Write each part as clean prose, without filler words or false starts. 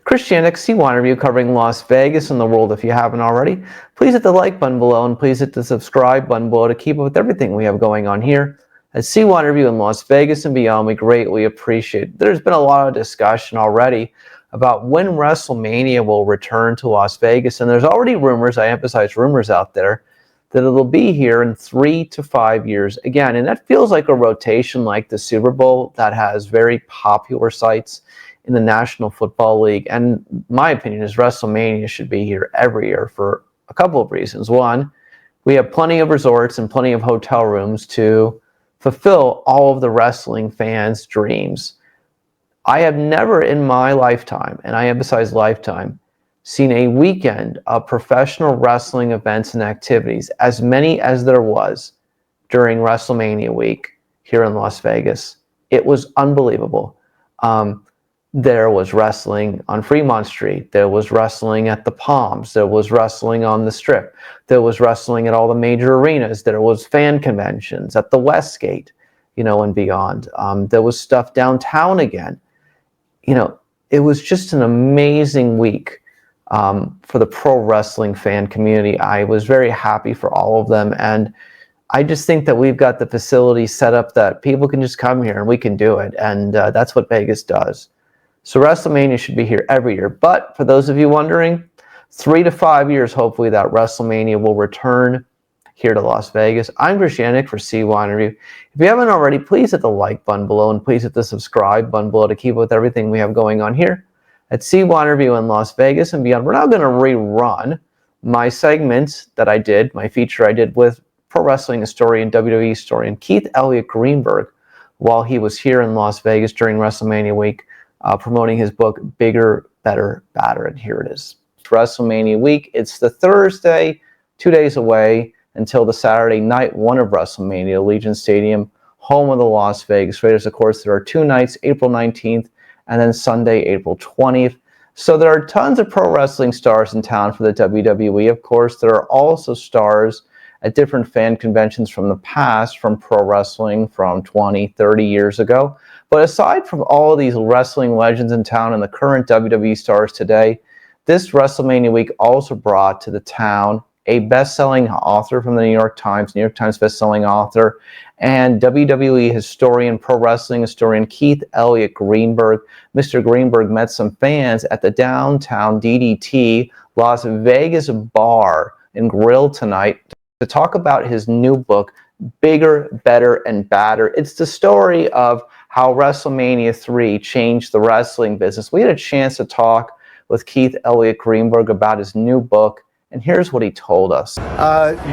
Christianic C1 review covering Las Vegas and the world. If you haven't already, please hit the like button below and please hit the subscribe button below to keep up with everything we have going on here at C1 review in Las Vegas and beyond. We greatly appreciate it. There's been a lot of discussion already about when WrestleMania will return to Las Vegas, and there's already rumors, I emphasize rumors out there, that it'll be here in 3 to 5 years again. And that feels like a rotation like the Super Bowl that has very popular sites in the National Football League. And my opinion is WrestleMania should be here every year for a couple of reasons. One, we have plenty of resorts and plenty of hotel rooms to fulfill all of the wrestling fans' dreams. I have never in my lifetime, and I emphasize lifetime, seen a weekend of professional wrestling events and activities, as many as there was during WrestleMania week here in Las Vegas. It was unbelievable. There was wrestling on Fremont Street. There was wrestling at the Palms. There was wrestling on the Strip. There was wrestling at all the major arenas. There was fan conventions at the Westgate, and beyond. There was stuff downtown again. It was just an amazing week for the pro wrestling fan community. I was very happy for all of them. And I just think that we've got the facility set up that people can just come here and we can do it. And that's what Vegas does. So WrestleMania should be here every year. But for those of you wondering, 3 to 5 years, hopefully, that WrestleMania will return here to Las Vegas. I'm Christianic for C1 Review. If you haven't already, please hit the like button below and please hit the subscribe button below to keep up with everything we have going on here at C1 Review in Las Vegas and beyond. We're now going to rerun my segment that I did, my feature I did with pro wrestling historian, WWE historian Keith Elliott Greenberg while he was here in Las Vegas during WrestleMania week, promoting his book, Bigger, Better, Badder. And here it is. It's WrestleMania week. It's the Thursday, 2 days away until the Saturday night one of WrestleMania, Allegiant Stadium, home of the Las Vegas Raiders. Of course, there are 2 nights, April 19th and then Sunday, April 20th. So there are tons of pro wrestling stars in town for the WWE. Of course, there are also stars at different fan conventions from the past, from pro wrestling from 20, 30 years ago. But aside from all of these wrestling legends in town and the current WWE stars today, this WrestleMania week also brought to the town a best-selling author from the New York Times best-selling author, and WWE historian, pro wrestling historian Keith Elliott Greenberg. Mr. Greenberg met some fans at the downtown DDT Las Vegas bar and grill tonight to talk about his new book, Bigger, Better, and Badder. It's the story of how WrestleMania 3 changed the wrestling business. We had a chance to talk with Keith Elliott Greenberg about his new book, and here's what he told us.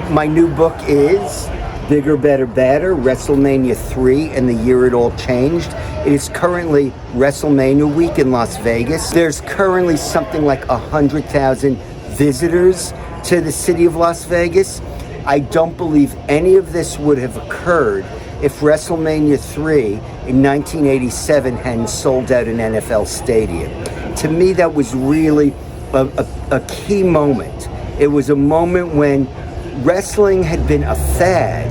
My new book is Bigger, Better, Badder, WrestleMania 3 and the Year It All Changed. It is currently WrestleMania week in Las Vegas. There's currently something like 100,000 visitors to the city of Las Vegas. I don't believe any of this would have occurred if WrestleMania 3 in 1987 hadn't sold out an NFL stadium. To me, that was really a key moment. It was a moment when wrestling had been a fad,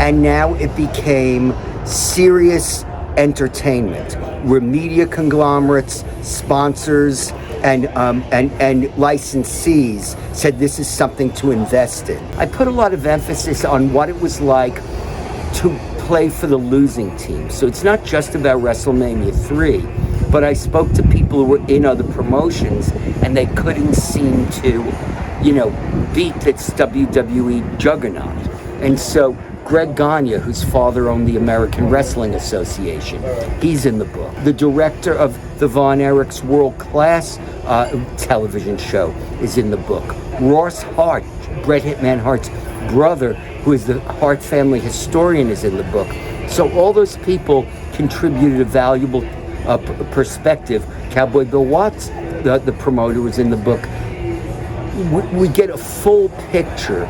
and now it became serious entertainment, where media conglomerates, sponsors, and licensees said this is something to invest in. I put a lot of emphasis on what it was like to play for the losing team. So it's not just about WrestleMania 3, but I spoke to people who were in other promotions and they couldn't seem to, beat this WWE juggernaut. And so Greg Gagne, whose father owned the American Wrestling Association, he's in the book. The director of the Von Erichs world-class television show is in the book. Ross Hart, Bret Hitman Hart's brother, who is the Hart family historian, is in the book. So all those people contributed a valuable perspective. Cowboy Bill Watts, the promoter, was in the book. We get a full picture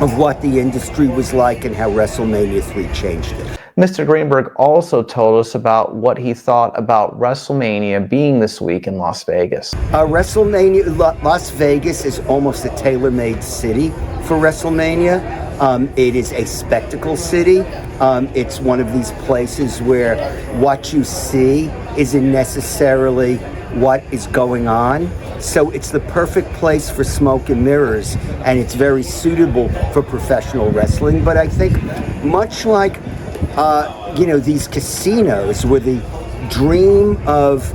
of what the industry was like and how WrestleMania 3 changed it. Mr. Greenberg also told us about what he thought about WrestleMania being this week in Las Vegas. Las Vegas is almost a tailor-made city for WrestleMania. It is a spectacle city. It's one of these places where what you see isn't necessarily what is going on. So it's the perfect place for smoke and mirrors, and it's very suitable for professional wrestling. But I think much like, these casinos were the dream of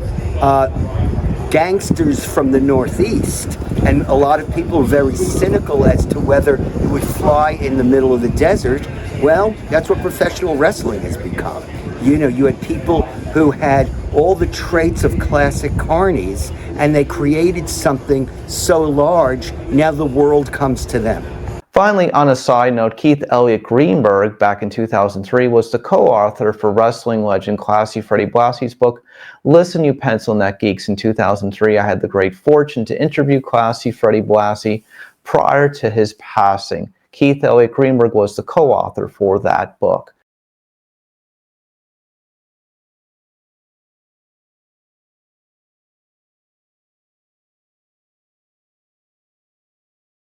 gangsters from the Northeast, and a lot of people are very cynical as to whether it would fly in the middle of the desert. Well, that's what professional wrestling has become. You had people who had all the traits of classic carnies, and they created something so large, now the world comes to them. Finally, on a side note, Keith Elliott Greenberg, back in 2003, was the co-author for wrestling legend Classy Freddie Blassie's book, Listen You Pencil Neck Geeks. In 2003, I had the great fortune to interview Classy Freddie Blassie prior to his passing. Keith Elliott Greenberg was the co-author for that book.